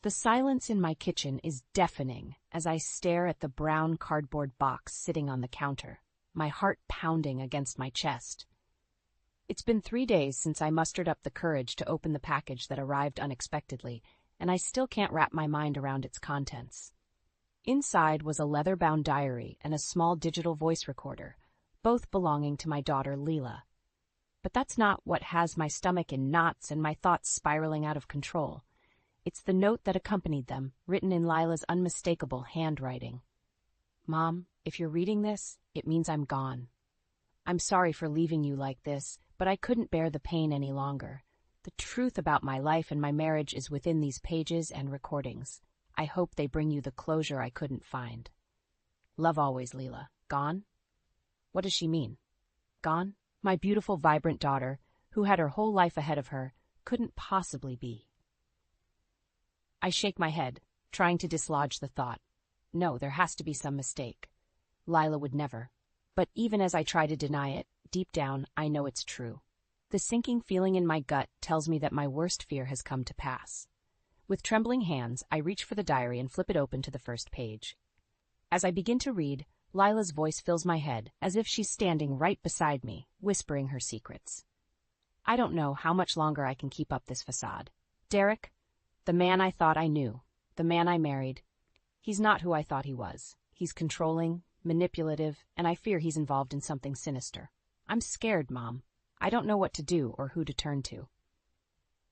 The silence in my kitchen is deafening as I stare at the brown cardboard box sitting on the counter, my heart pounding against my chest. It's been 3 days since I mustered up the courage to open the package that arrived unexpectedly, and I still can't wrap my mind around its contents. Inside was a leather-bound diary and a small digital voice recorder, both belonging to my daughter Leela. But that's not what has my stomach in knots and my thoughts spiraling out of control. It's the note that accompanied them, written in Lila's unmistakable handwriting. Mom, if you're reading this, it means I'm gone. I'm sorry for leaving you like this, but I couldn't bear the pain any longer. The truth about my life and my marriage is within these pages and recordings. I hope they bring you the closure I couldn't find. Love always, Leela. Gone? What does she mean? Gone? My beautiful, vibrant daughter, who had her whole life ahead of her, couldn't possibly be. I shake my head, trying to dislodge the thought. No, there has to be some mistake. Lila would never. But even as I try to deny it, deep down, I know it's true. The sinking feeling in my gut tells me that my worst fear has come to pass. With trembling hands, I reach for the diary and flip it open to the first page. As I begin to read, Lila's voice fills my head, as if she's standing right beside me, whispering her secrets. I don't know how much longer I can keep up this facade. Derek, the man I thought I knew, the man I married, he's not who I thought he was. He's controlling, manipulative, and I fear he's involved in something sinister. I'm scared, Mom. I don't know what to do or who to turn to.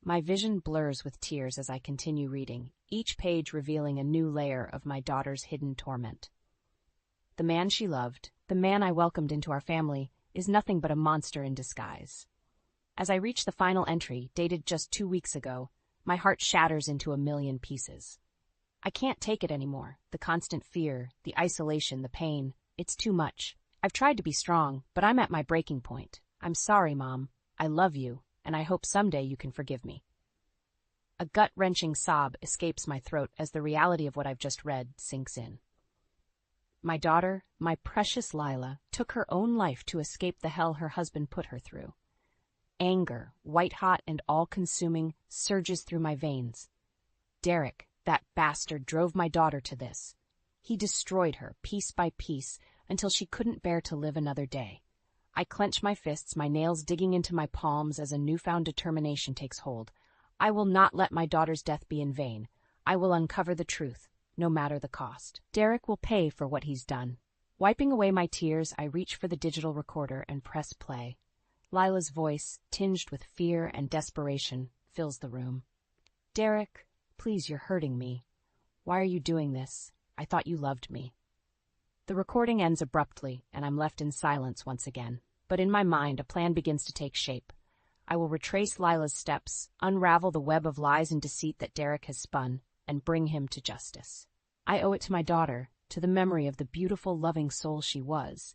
My vision blurs with tears as I continue reading, each page revealing a new layer of my daughter's hidden torment. The man she loved, the man I welcomed into our family, is nothing but a monster in disguise. As I reach the final entry, dated just 2 weeks ago, my heart shatters into a million pieces. I can't take it anymore. The constant fear, the isolation, the pain. It's too much. I've tried to be strong, but I'm at my breaking point. I'm sorry, Mom. I love you, and I hope someday you can forgive me. A gut-wrenching sob escapes my throat as the reality of what I've just read sinks in. My daughter, my precious Lila, took her own life to escape the hell her husband put her through. Anger, white-hot and all-consuming, surges through my veins. Derek, that bastard, drove my daughter to this. He destroyed her, piece by piece, until she couldn't bear to live another day. I clench my fists, my nails digging into my palms as a newfound determination takes hold. I will not let my daughter's death be in vain. I will uncover the truth, no matter the cost. Derek will pay for what he's done. Wiping away my tears, I reach for the digital recorder and press play. Lila's voice, tinged with fear and desperation, fills the room. Derek, please, you're hurting me. Why are you doing this? I thought you loved me. The recording ends abruptly, and I'm left in silence once again. But in my mind, a plan begins to take shape. I will retrace Lila's steps, unravel the web of lies and deceit that Derek has spun, and bring him to justice. I owe it to my daughter, to the memory of the beautiful, loving soul she was.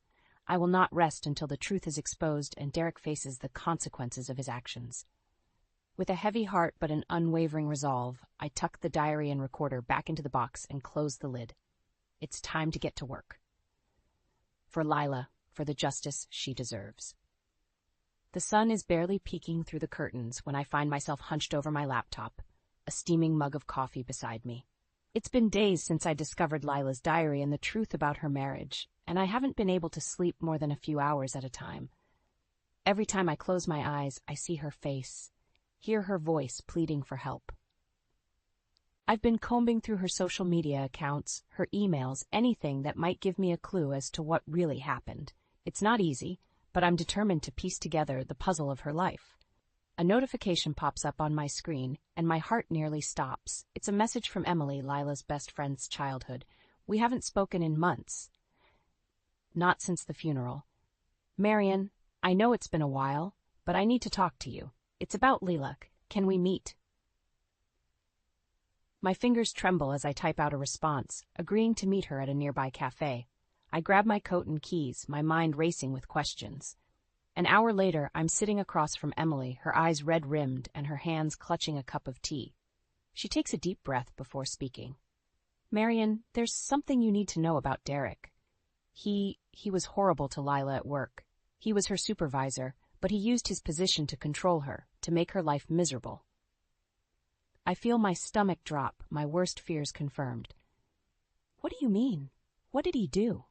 I will not rest until the truth is exposed and Derek faces the consequences of his actions. With a heavy heart but an unwavering resolve, I tuck the diary and recorder back into the box and close the lid. It's time to get to work. For Lila, for the justice she deserves. The sun is barely peeking through the curtains when I find myself hunched over my laptop, a steaming mug of coffee beside me. It's been days since I discovered Lila's diary and the truth about her marriage, and I haven't been able to sleep more than a few hours at a time. Every time I close my eyes, I see her face, hear her voice pleading for help. I've been combing through her social media accounts, her emails, anything that might give me a clue as to what really happened. It's not easy, but I'm determined to piece together the puzzle of her life. A notification pops up on my screen, and my heart nearly stops. It's a message from Emily, Lila's best friend's childhood. We haven't spoken in months. Not since the funeral. Marion, I know it's been a while, but I need to talk to you. It's about Leela. Can we meet? My fingers tremble as I type out a response, agreeing to meet her at a nearby cafe. I grab my coat and keys, my mind racing with questions. An hour later, I'm sitting across from Emily, her eyes red-rimmed and her hands clutching a cup of tea. She takes a deep breath before speaking. Marion, there's something you need to know about Derek. He was horrible to Lila at work. He was her supervisor, but he used his position to control her, to make her life miserable. I feel my stomach drop, my worst fears confirmed. What do you mean? What did he do?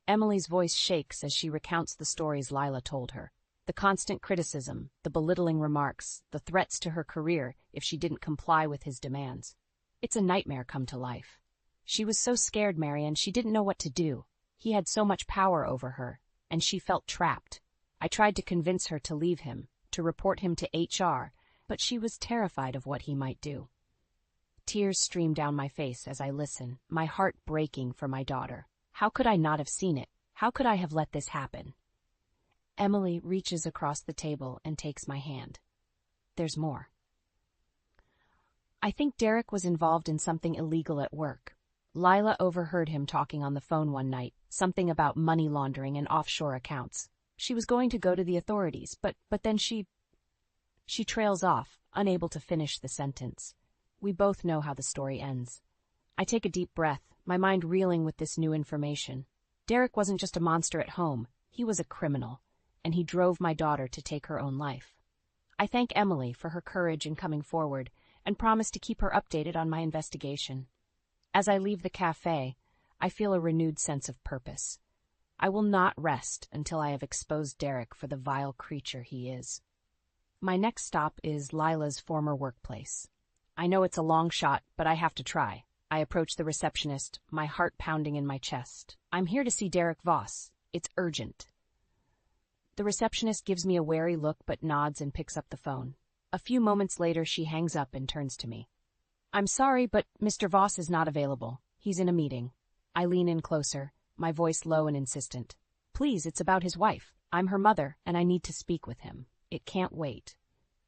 Emily's voice shakes as she recounts the stories Lila told her. The constant criticism, the belittling remarks, the threats to her career if she didn't comply with his demands. It's a nightmare come to life. She was so scared, Marian, she didn't know what to do. He had so much power over her, and she felt trapped. I tried to convince her to leave him, to report him to HR, but she was terrified of what he might do. Tears stream down my face as I listen, my heart breaking for my daughter. How could I not have seen it? How could I have let this happen? Emily reaches across the table and takes my hand. There's more. I think Derek was involved in something illegal at work. Lila overheard him talking on the phone one night, something about money laundering and offshore accounts. She was going to go to the authorities, but then she trails off, unable to finish the sentence. We both know how the story ends. I take a deep breath, my mind reeling with this new information. Derek wasn't just a monster at home, he was a criminal, and he drove my daughter to take her own life. I thank Emily for her courage in coming forward, and promise to keep her updated on my investigation. As I leave the cafe, I feel a renewed sense of purpose. I will not rest until I have exposed Derek for the vile creature he is. My next stop is Lila's former workplace. I know it's a long shot, but I have to try. I approach the receptionist, my heart pounding in my chest. I'm here to see Derek Voss. It's urgent. The receptionist gives me a wary look but nods and picks up the phone. A few moments later, she hangs up and turns to me. I'm sorry, but Mr. Voss is not available. He's in a meeting. I lean in closer, my voice low and insistent. Please, it's about his wife. I'm her mother, and I need to speak with him. It can't wait.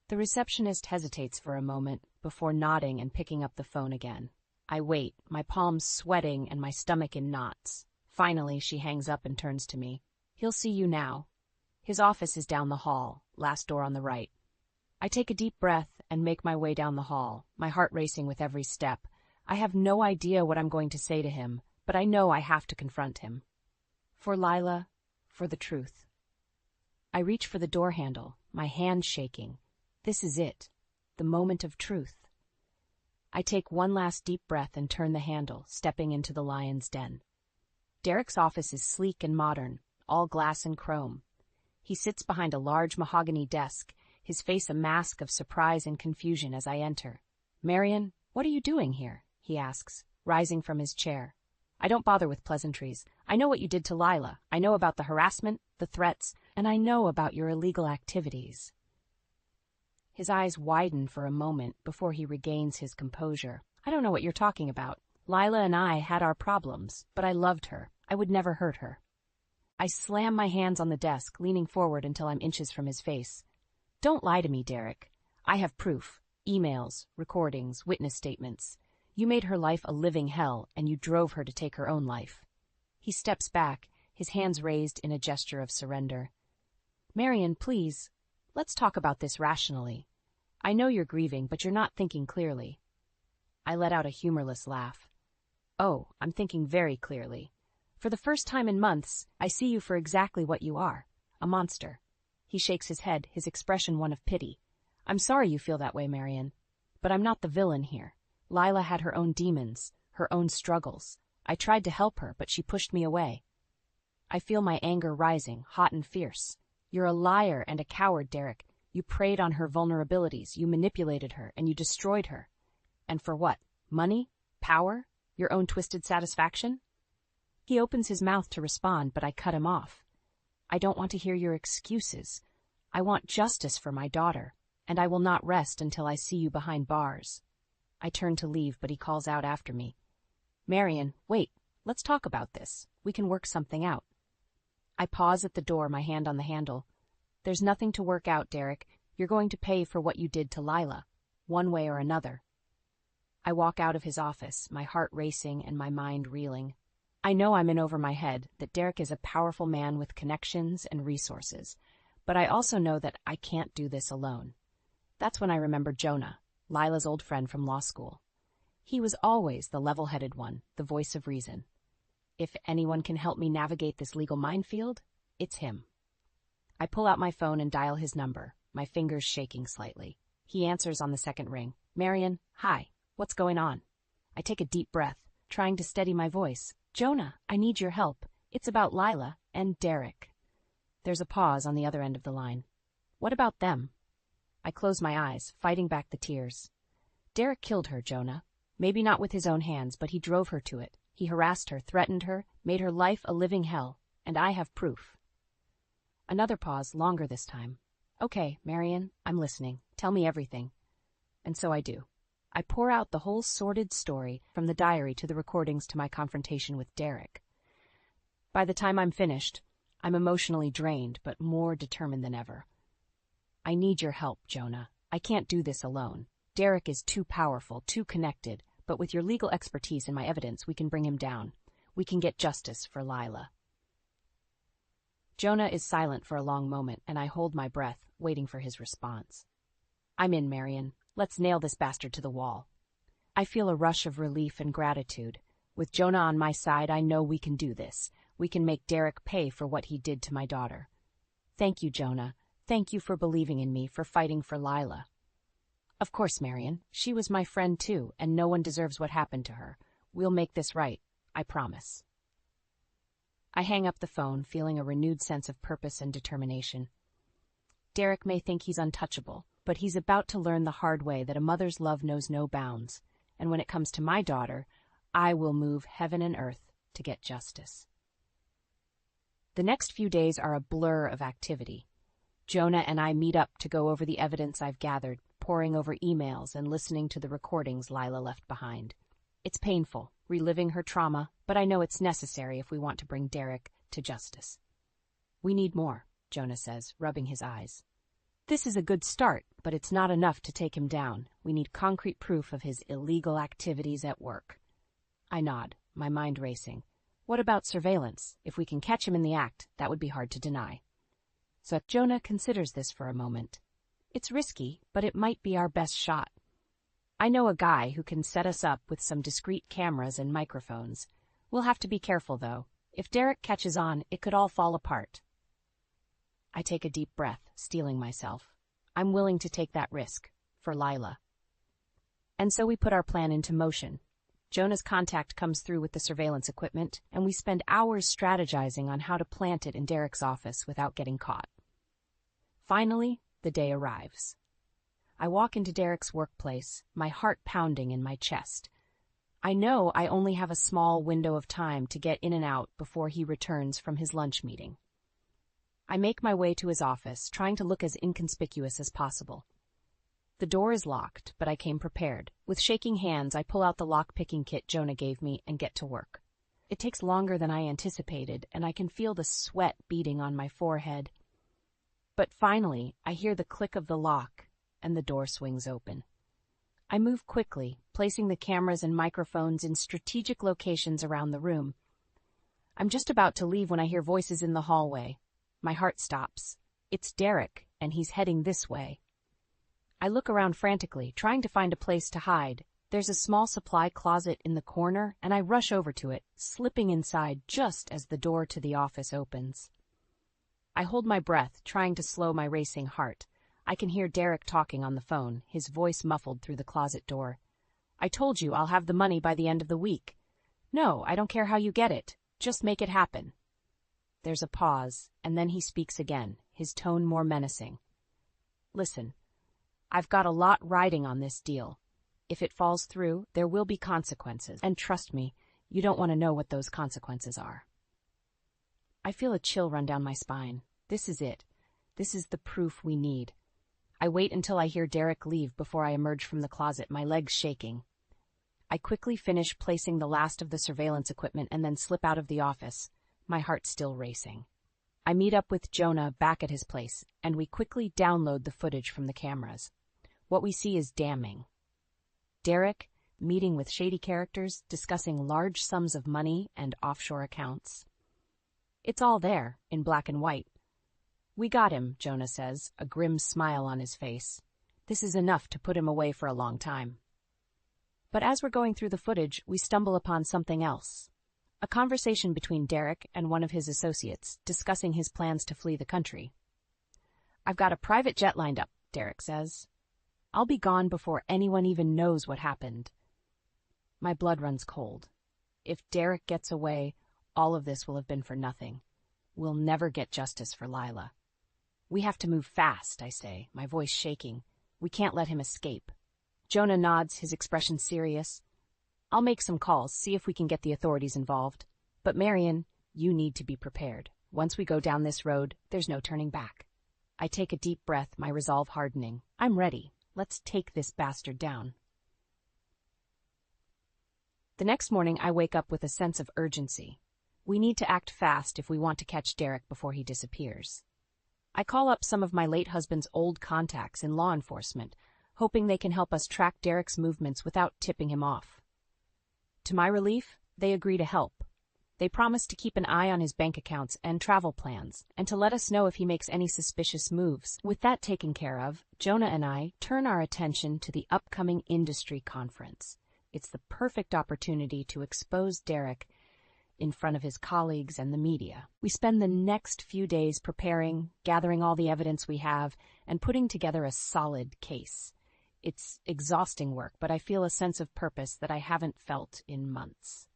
The receptionist hesitates for a moment before nodding and picking up the phone again. I wait, my palms sweating and my stomach in knots. Finally, she hangs up and turns to me. He'll see you now. His office is down the hall, last door on the right. I take a deep breath and make my way down the hall, my heart racing with every step. I have no idea what I'm going to say to him, but I know I have to confront him. For Lila, for the truth. I reach for the door handle, my hand shaking. This is it, the moment of truth. I take one last deep breath and turn the handle, stepping into the lion's den. Derek's office is sleek and modern, all glass and chrome. He sits behind a large mahogany desk, his face a mask of surprise and confusion as I enter. Marian, what are you doing here? He asks, rising from his chair. I don't bother with pleasantries. I know what you did to Lila. I know about the harassment, the threats, and I know about your illegal activities. His eyes widen for a moment before he regains his composure. I don't know what you're talking about. Lila and I had our problems, but I loved her. I would never hurt her. I slam my hands on the desk, leaning forward until I'm inches from his face. Don't lie to me, Derek. I have proof. Emails, recordings, witness statements. You made her life a living hell, and you drove her to take her own life. He steps back, his hands raised in a gesture of surrender. Marian, please, let's talk about this rationally. I know you're grieving, but you're not thinking clearly. I let out a humorless laugh. Oh, I'm thinking very clearly. For the first time in months, I see you for exactly what you are, a monster. He shakes his head, his expression one of pity. I'm sorry you feel that way, Marian, but I'm not the villain here. Lila had her own demons, her own struggles. I tried to help her, but she pushed me away. I feel my anger rising, hot and fierce. You're a liar and a coward, Derek. You preyed on her vulnerabilities, you manipulated her, and you destroyed her. And for what? Money? Power? Your own twisted satisfaction? He opens his mouth to respond, but I cut him off. I don't want to hear your excuses. I want justice for my daughter, and I will not rest until I see you behind bars. I turn to leave, but he calls out after me. Marian, wait, let's talk about this. We can work something out. I pause at the door, my hand on the handle. There's nothing to work out, Derek. You're going to pay for what you did to Lila, one way or another. I walk out of his office, my heart racing and my mind reeling. I know I'm in over my head, that Derek is a powerful man with connections and resources, but I also know that I can't do this alone. That's when I remember Jonah, Lila's old friend from law school. He was always the level-headed one, the voice of reason. If anyone can help me navigate this legal minefield, it's him. I pull out my phone and dial his number, my fingers shaking slightly. He answers on the second ring. Marion, hi. What's going on? I take a deep breath, trying to steady my voice. Jonah, I need your help. It's about Lila and Derek. There's a pause on the other end of the line. What about them? I close my eyes, fighting back the tears. Derek killed her, Jonah. Maybe not with his own hands, but he drove her to it. He harassed her, threatened her, made her life a living hell, and I have proof. Another pause, longer this time. Okay, Marion, I'm listening. Tell me everything. And so I do. I pour out the whole sordid story, from the diary to the recordings to my confrontation with Derek. By the time I'm finished, I'm emotionally drained, but more determined than ever. I need your help, Jonah. I can't do this alone. Derek is too powerful, too connected, but with your legal expertise and my evidence, we can bring him down. We can get justice for Lila. Jonah is silent for a long moment, and I hold my breath, waiting for his response. I'm in, Marion. Let's nail this bastard to the wall. I feel a rush of relief and gratitude. With Jonah on my side, I know we can do this. We can make Derek pay for what he did to my daughter. Thank you, Jonah. Thank you for believing in me, for fighting for Lila. Of course, Marion. She was my friend too, and no one deserves what happened to her. We'll make this right. I promise. I hang up the phone, feeling a renewed sense of purpose and determination. Derek may think he's untouchable, but he's about to learn the hard way that a mother's love knows no bounds, and when it comes to my daughter, I will move heaven and earth to get justice. The next few days are a blur of activity. Jonah and I meet up to go over the evidence I've gathered, poring over emails and listening to the recordings Lila left behind. It's painful, reliving her trauma, but I know it's necessary if we want to bring Derek to justice. We need more, Jonah says, rubbing his eyes. This is a good start, but it's not enough to take him down. We need concrete proof of his illegal activities at work. I nod, my mind racing. What about surveillance? If we can catch him in the act, that would be hard to deny. So Jonah considers this for a moment. It's risky, but it might be our best shot. I know a guy who can set us up with some discreet cameras and microphones. We'll have to be careful, though. If Derek catches on, it could all fall apart. I take a deep breath, steeling myself. I'm willing to take that risk, for Lila. And so we put our plan into motion. Jonah's contact comes through with the surveillance equipment, and we spend hours strategizing on how to plant it in Derek's office without getting caught. Finally, the day arrives. I walk into Derek's workplace, my heart pounding in my chest. I know I only have a small window of time to get in and out before he returns from his lunch meeting. I make my way to his office, trying to look as inconspicuous as possible. The door is locked, but I came prepared. With shaking hands, I pull out the lock-picking kit Jonah gave me and get to work. It takes longer than I anticipated, and I can feel the sweat beading on my forehead. But finally, I hear the click of the lock, and the door swings open. I move quickly, placing the cameras and microphones in strategic locations around the room. I'm just about to leave when I hear voices in the hallway. My heart stops. It's Derek, and he's heading this way. I look around frantically, trying to find a place to hide. There's a small supply closet in the corner, and I rush over to it, slipping inside just as the door to the office opens. I hold my breath, trying to slow my racing heart. I can hear Derek talking on the phone, his voice muffled through the closet door. I told you I'll have the money by the end of the week. No, I don't care how you get it. Just make it happen. There's a pause, and then he speaks again, his tone more menacing. Listen, I've got a lot riding on this deal. If it falls through, there will be consequences, and trust me, you don't want to know what those consequences are. I feel a chill run down my spine. This is it. This is the proof we need. I wait until I hear Derek leave before I emerge from the closet, my legs shaking. I quickly finish placing the last of the surveillance equipment and then slip out of the office, my heart still racing. I meet up with Jonah back at his place, and we quickly download the footage from the cameras. What we see is damning. Derek, meeting with shady characters, discussing large sums of money and offshore accounts. It's all there, in black and white. We got him, Jonah says, a grim smile on his face. This is enough to put him away for a long time. But as we're going through the footage, we stumble upon something else. A conversation between Derek and one of his associates, discussing his plans to flee the country. I've got a private jet lined up, Derek says. I'll be gone before anyone even knows what happened. My blood runs cold. If Derek gets away, all of this will have been for nothing. We'll never get justice for Lila. We have to move fast, I say, my voice shaking. We can't let him escape. Jonah nods, his expression serious. I'll make some calls, see if we can get the authorities involved. But Marion, you need to be prepared. Once we go down this road, there's no turning back. I take a deep breath, my resolve hardening. I'm ready. Let's take this bastard down. The next morning, I wake up with a sense of urgency. We need to act fast if we want to catch Derek before he disappears. I call up some of my late husband's old contacts in law enforcement, hoping they can help us track Derek's movements without tipping him off. To my relief, they agree to help. They promise to keep an eye on his bank accounts and travel plans, and to let us know if he makes any suspicious moves. With that taken care of, Jonah and I turn our attention to the upcoming industry conference. It's the perfect opportunity to expose Derek in front of his colleagues and the media. We spend the next few days preparing, gathering all the evidence we have, and putting together a solid case. It's exhausting work, but I feel a sense of purpose that I haven't felt in months.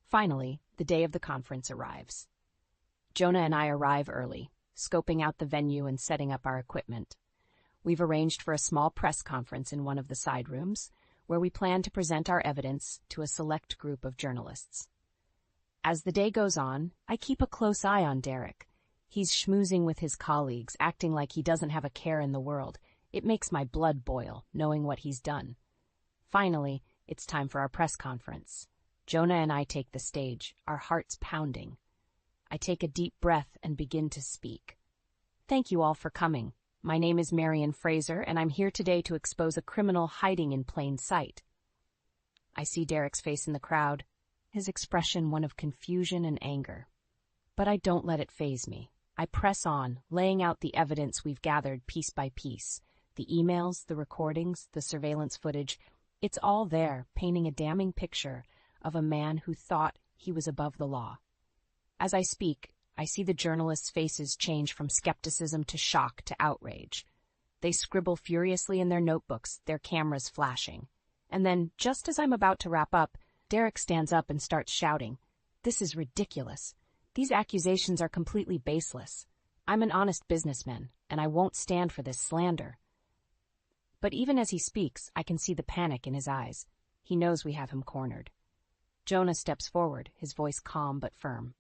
Finally, the day of the conference arrives. Jonah and I arrive early, scoping out the venue and setting up our equipment. We've arranged for a small press conference in one of the side rooms, where we plan to present our evidence to a select group of journalists. As the day goes on, I keep a close eye on Derek. He's schmoozing with his colleagues, acting like he doesn't have a care in the world. It makes my blood boil, knowing what he's done. Finally, it's time for our press conference. Jonah and I take the stage, our hearts pounding. I take a deep breath and begin to speak. Thank you all for coming. My name is Marion Fraser, and I'm here today to expose a criminal hiding in plain sight. I see Derek's face in the crowd, his expression one of confusion and anger. But I don't let it faze me. I press on, laying out the evidence we've gathered piece by piece. The emails, the recordings, the surveillance footage, it's all there, painting a damning picture of a man who thought he was above the law. As I speak, I see the journalists' faces change from skepticism to shock to outrage. They scribble furiously in their notebooks, their cameras flashing. And then, just as I'm about to wrap up, Derek stands up and starts shouting, "This is ridiculous. These accusations are completely baseless. I'm an honest businessman, and I won't stand for this slander." But even as he speaks, I can see the panic in his eyes. He knows we have him cornered. Jonah steps forward, his voice calm but firm.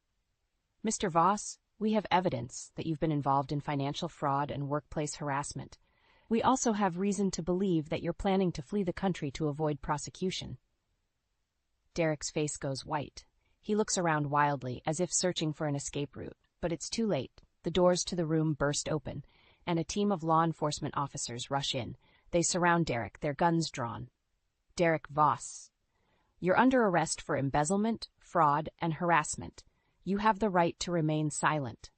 "Mr. Voss, we have evidence that you've been involved in financial fraud and workplace harassment. We also have reason to believe that you're planning to flee the country to avoid prosecution." Derek's face goes white. He looks around wildly, as if searching for an escape route. But it's too late. The doors to the room burst open, and a team of law enforcement officers rush in. They surround Derek, their guns drawn. "Derek Voss, you're under arrest for embezzlement, fraud, and harassment. You have the right to remain silent."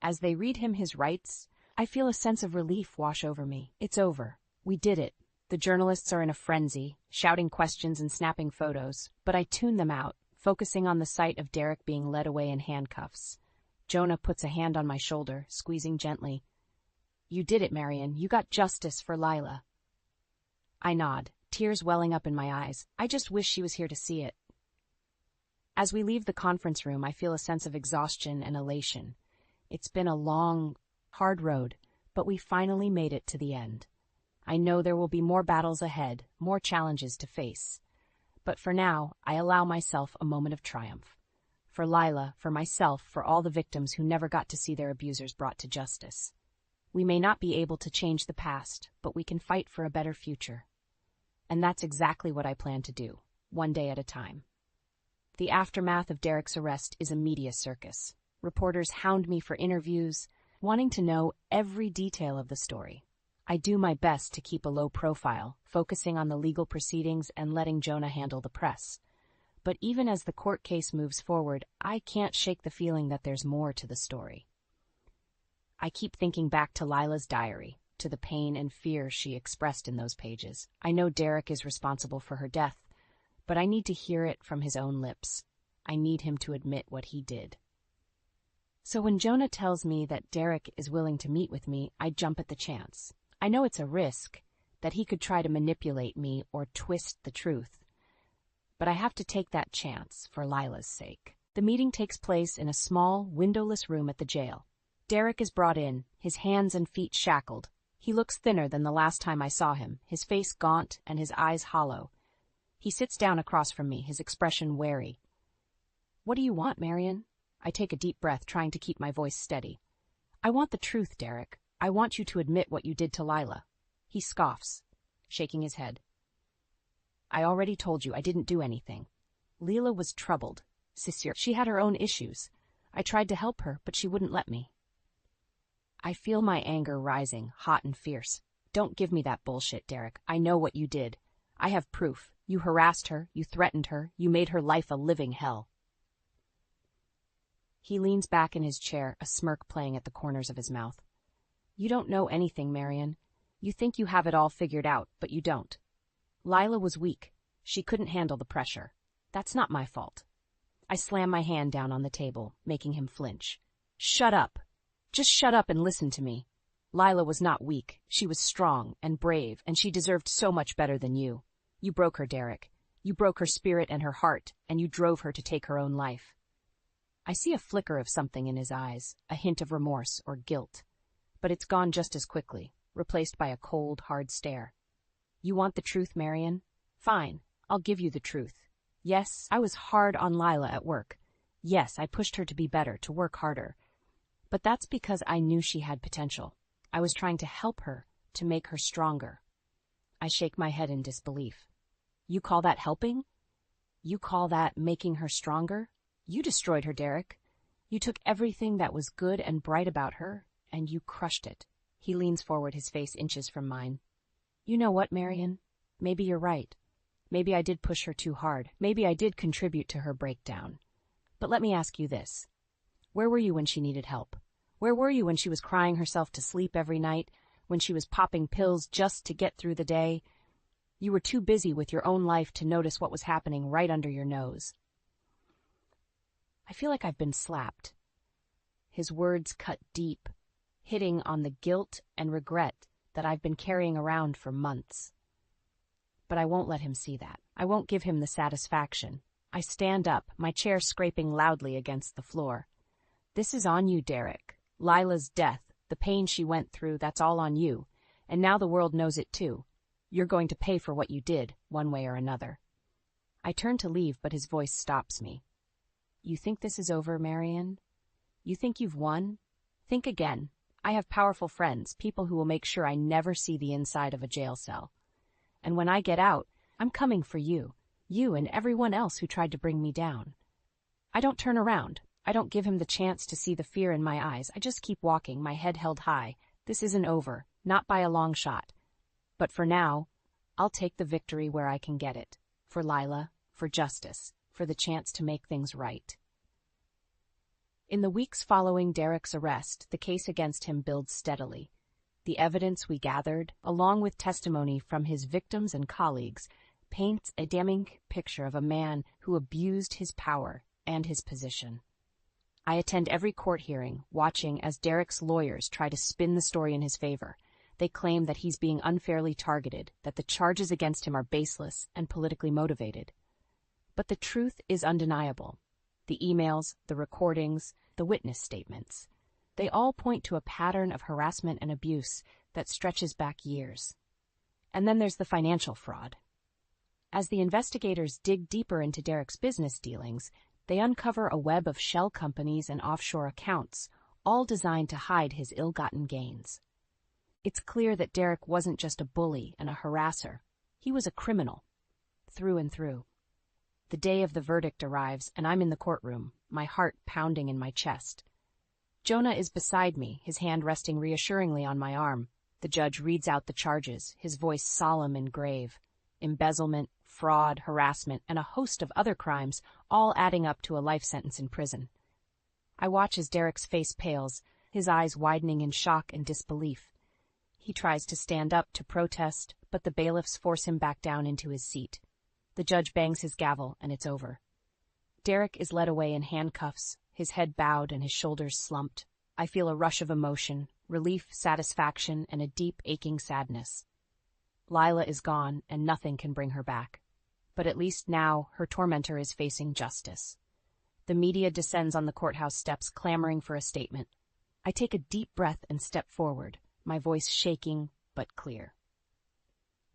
As they read him his rights, I feel a sense of relief wash over me. It's over. We did it. The journalists are in a frenzy, shouting questions and snapping photos, but I tune them out, focusing on the sight of Derek being led away in handcuffs. Jonah puts a hand on my shoulder, squeezing gently. "You did it, Marion. You got justice for Lila." I nod, tears welling up in my eyes. I just wish she was here to see it. As we leave the conference room, I feel a sense of exhaustion and elation. It's been a long, hard road, but we finally made it to the end. I know there will be more battles ahead, more challenges to face. But for now, I allow myself a moment of triumph. For Lila, for myself, for all the victims who never got to see their abusers brought to justice. We may not be able to change the past, but we can fight for a better future. And that's exactly what I plan to do, one day at a time. The aftermath of Derek's arrest is a media circus. Reporters hound me for interviews, wanting to know every detail of the story. I do my best to keep a low profile, focusing on the legal proceedings and letting Jonah handle the press. But even as the court case moves forward, I can't shake the feeling that there's more to the story. I keep thinking back to Lila's diary, to the pain and fear she expressed in those pages. I know Derek is responsible for her death, but I need to hear it from his own lips. I need him to admit what he did. So when Jonah tells me that Derek is willing to meet with me, I jump at the chance. I know it's a risk, that he could try to manipulate me or twist the truth. But I have to take that chance for Lila's sake. The meeting takes place in a small, windowless room at the jail. Derek is brought in, his hands and feet shackled. He looks thinner than the last time I saw him, his face gaunt and his eyes hollow. He sits down across from me, his expression wary. "What do you want, Marion?" I take a deep breath, trying to keep my voice steady. "I want the truth, Derek. I want you to admit what you did to Lila." He scoffs, shaking his head. "I already told you I didn't do anything. Lila was troubled. Sincere. She had her own issues. I tried to help her, but she wouldn't let me." I feel my anger rising, hot and fierce. "Don't give me that bullshit, Derek. I know what you did. I have proof. You harassed her, you threatened her, you made her life a living hell." He leans back in his chair, a smirk playing at the corners of his mouth. "You don't know anything, Marion. You think you have it all figured out, but you don't. Lila was weak. She couldn't handle the pressure. That's not my fault." I slam my hand down on the table, making him flinch. "Shut up. Just shut up and listen to me. Lila was not weak. She was strong and brave, and she deserved so much better than you. You broke her, Derek. You broke her spirit and her heart, and you drove her to take her own life." I see a flicker of something in his eyes, a hint of remorse or guilt. But it's gone just as quickly, replaced by a cold, hard stare. "You want the truth, Marion? Fine, I'll give you the truth. Yes, I was hard on Lila at work. Yes, I pushed her to be better, to work harder. But that's because I knew she had potential. I was trying to help her, to make her stronger." I shake my head in disbelief. "You call that helping? You call that making her stronger? You destroyed her, Derek. You took everything that was good and bright about her, and you crushed it." He leans forward, his face inches from mine. "You know what, Marion? Maybe you're right. Maybe I did push her too hard. Maybe I did contribute to her breakdown. But let me ask you this. Where were you when she needed help? Where were you when she was crying herself to sleep every night, when she was popping pills just to get through the day? You were too busy with your own life to notice what was happening right under your nose." I feel like I've been slapped. His words cut deep, hitting on the guilt and regret that I've been carrying around for months. But I won't let him see that. I won't give him the satisfaction. I stand up, my chair scraping loudly against the floor. "This is on you, Derek. Lila's death, the pain she went through, that's all on you. And now the world knows it too. You're going to pay for what you did, one way or another." I turn to leave, but his voice stops me. "You think this is over, Marion? You think you've won? Think again. I have powerful friends, people who will make sure I never see the inside of a jail cell. And when I get out, I'm coming for you and everyone else who tried to bring me down." I don't turn around. I don't give him the chance to see the fear in my eyes. I just keep walking, my head held high. This isn't over, not by a long shot. But for now, I'll take the victory where I can get it. For Lila, for justice, for the chance to make things right. In the weeks following Derek's arrest, the case against him builds steadily. The evidence we gathered, along with testimony from his victims and colleagues, paints a damning picture of a man who abused his power and his position. I attend every court hearing, watching as Derek's lawyers try to spin the story in his favor. They claim that he's being unfairly targeted, that the charges against him are baseless and politically motivated. But the truth is undeniable. The emails, the recordings, the witness statements. They all point to a pattern of harassment and abuse that stretches back years. And then there's the financial fraud. As the investigators dig deeper into Derek's business dealings, they uncover a web of shell companies and offshore accounts, all designed to hide his ill-gotten gains. It's clear that Derek wasn't just a bully and a harasser. He was a criminal, through and through. The day of the verdict arrives, and I'm in the courtroom, my heart pounding in my chest. Jonah is beside me, his hand resting reassuringly on my arm. The judge reads out the charges, his voice solemn and grave. Embezzlement, fraud, harassment, and a host of other crimes, all adding up to a life sentence in prison. I watch as Derek's face pales, his eyes widening in shock and disbelief. He tries to stand up to protest, but the bailiffs force him back down into his seat. The judge bangs his gavel, and it's over. Derek is led away in handcuffs, his head bowed and his shoulders slumped. I feel a rush of emotion, relief, satisfaction, and a deep, aching sadness. Lila is gone, and nothing can bring her back. But at least now, her tormentor is facing justice. The media descends on the courthouse steps, clamoring for a statement. I take a deep breath and step forward, my voice shaking but clear.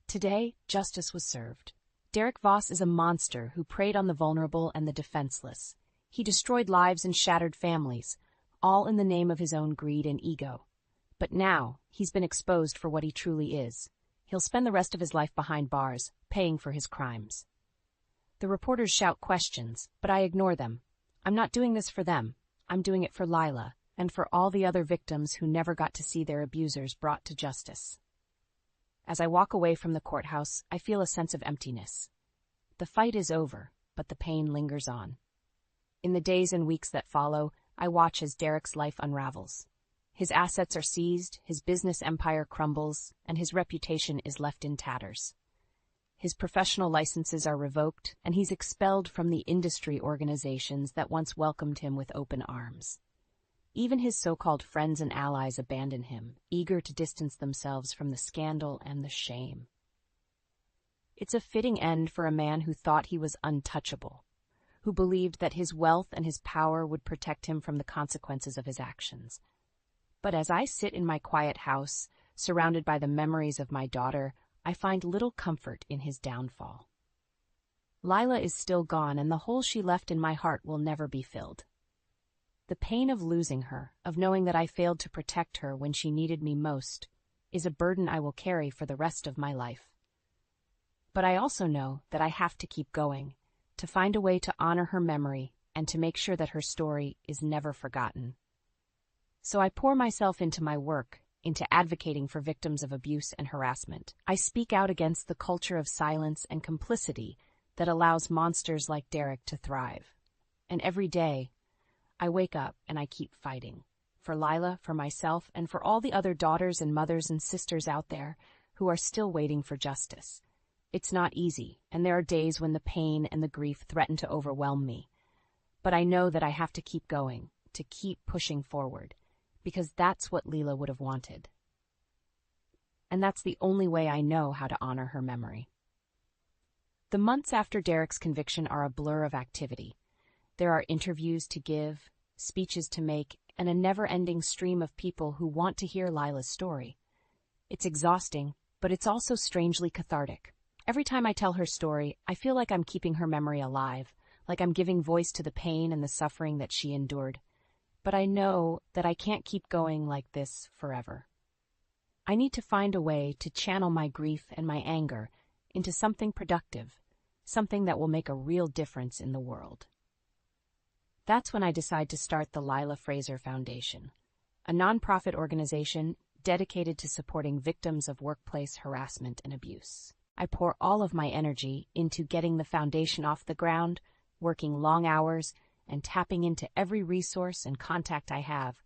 Today, justice was served. Derek Voss is a monster who preyed on the vulnerable and the defenseless. He destroyed lives and shattered families, all in the name of his own greed and ego. But now, he's been exposed for what he truly is. He'll spend the rest of his life behind bars, paying for his crimes. The reporters shout questions, but I ignore them. I'm not doing this for them. I'm doing it for Lila, and for all the other victims who never got to see their abusers brought to justice. As I walk away from the courthouse, I feel a sense of emptiness. The fight is over, but the pain lingers on. In the days and weeks that follow, I watch as Derek's life unravels. His assets are seized, his business empire crumbles, and his reputation is left in tatters. His professional licenses are revoked, and he's expelled from the industry organizations that once welcomed him with open arms. Even his so-called friends and allies abandon him, eager to distance themselves from the scandal and the shame. It's a fitting end for a man who thought he was untouchable, who believed that his wealth and his power would protect him from the consequences of his actions. But as I sit in my quiet house, surrounded by the memories of my daughter, I find little comfort in his downfall. Lila is still gone, and the hole she left in my heart will never be filled. The pain of losing her, of knowing that I failed to protect her when she needed me most, is a burden I will carry for the rest of my life. But I also know that I have to keep going, to find a way to honor her memory and to make sure that her story is never forgotten. So I pour myself into my work, into advocating for victims of abuse and harassment. I speak out against the culture of silence and complicity that allows monsters like Derek to thrive. And every day, I wake up and I keep fighting. For Lila, for myself, and for all the other daughters and mothers and sisters out there who are still waiting for justice. It's not easy, and there are days when the pain and the grief threaten to overwhelm me. But I know that I have to keep going, to keep pushing forward, because that's what Lila would have wanted. And that's the only way I know how to honor her memory. The months after Derek's conviction are a blur of activity. There are interviews to give, speeches to make, and a never-ending stream of people who want to hear Lila's story. It's exhausting, but it's also strangely cathartic. Every time I tell her story, I feel like I'm keeping her memory alive, like I'm giving voice to the pain and the suffering that she endured. But I know that I can't keep going like this forever. I need to find a way to channel my grief and my anger into something productive, something that will make a real difference in the world. That's when I decide to start the Lila Fraser Foundation, a nonprofit organization dedicated to supporting victims of workplace harassment and abuse. I pour all of my energy into getting the foundation off the ground, working long hours, and tapping into every resource and contact I have.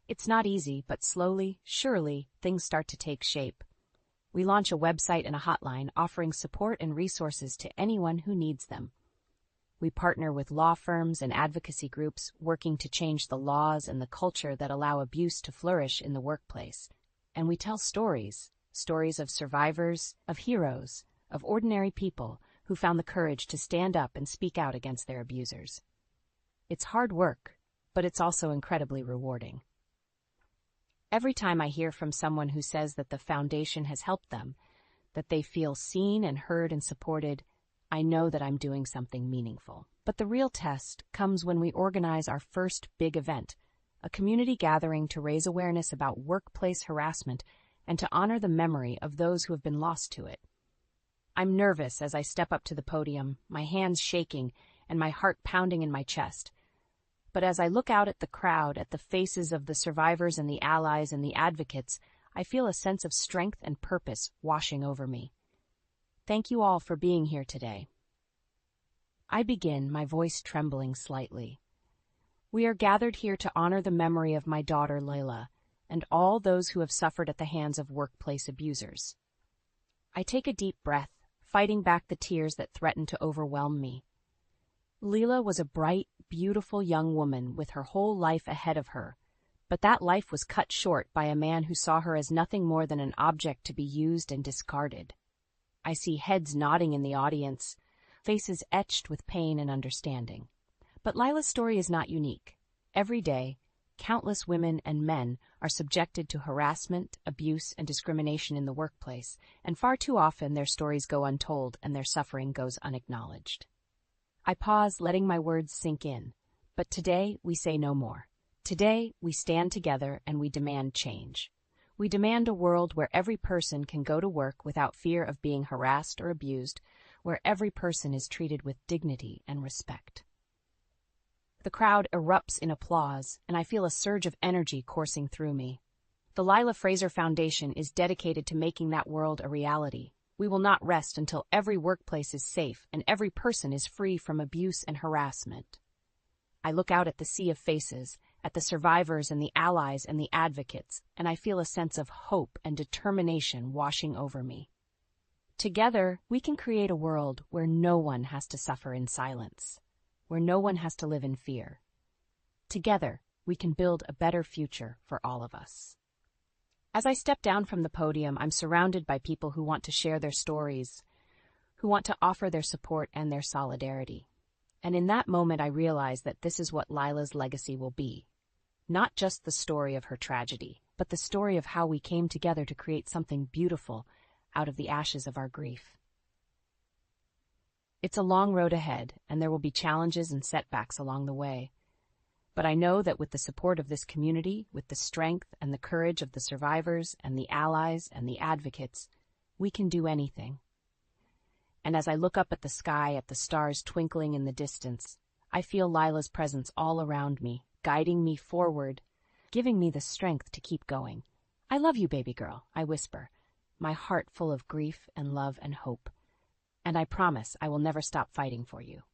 It's not easy, but slowly, surely, things start to take shape. We launch a website and a hotline offering support and resources to anyone who needs them. We partner with law firms and advocacy groups working to change the laws and the culture that allow abuse to flourish in the workplace. And we tell stories of survivors, of heroes, of ordinary people who found the courage to stand up and speak out against their abusers. It's hard work, but it's also incredibly rewarding. Every time I hear from someone who says that the foundation has helped them, that they feel seen and heard and supported, I know that I'm doing something meaningful. But the real test comes when we organize our first big event, a community gathering to raise awareness about workplace harassment and to honor the memory of those who have been lost to it. I'm nervous as I step up to the podium, my hands shaking and my heart pounding in my chest. But as I look out at the crowd, at the faces of the survivors and the allies and the advocates, I feel a sense of strength and purpose washing over me. Thank you all for being here today. I begin, my voice trembling slightly. We are gathered here to honor the memory of my daughter, Layla, and all those who have suffered at the hands of workplace abusers. I take a deep breath, fighting back the tears that threaten to overwhelm me. Leela was a bright, beautiful young woman with her whole life ahead of her, but that life was cut short by a man who saw her as nothing more than an object to be used and discarded. I see heads nodding in the audience, faces etched with pain and understanding. But Lila's story is not unique. Every day, countless women and men are subjected to harassment, abuse, and discrimination in the workplace, and far too often their stories go untold and their suffering goes unacknowledged. I pause, letting my words sink in. But today, we say no more. Today, we stand together and we demand change. We demand a world where every person can go to work without fear of being harassed or abused, where every person is treated with dignity and respect. The crowd erupts in applause, and I feel a surge of energy coursing through me. The Lila Fraser Foundation is dedicated to making that world a reality. We will not rest until every workplace is safe and every person is free from abuse and harassment. I look out at the sea of faces, at the survivors and the allies and the advocates, and I feel a sense of hope and determination washing over me. Together, we can create a world where no one has to suffer in silence, where no one has to live in fear. Together, we can build a better future for all of us. As I step down from the podium, I'm surrounded by people who want to share their stories, who want to offer their support and their solidarity. And in that moment, I realize that this is what Lila's legacy will be. Not just the story of her tragedy, but the story of how we came together to create something beautiful out of the ashes of our grief. It's a long road ahead, and there will be challenges and setbacks along the way. But I know that with the support of this community, with the strength and the courage of the survivors and the allies and the advocates, we can do anything. And as I look up at the sky, at the stars twinkling in the distance, I feel Lila's presence all around me, guiding me forward, giving me the strength to keep going. "I love you, baby girl," I whisper, my heart full of grief and love and hope. And I promise I will never stop fighting for you.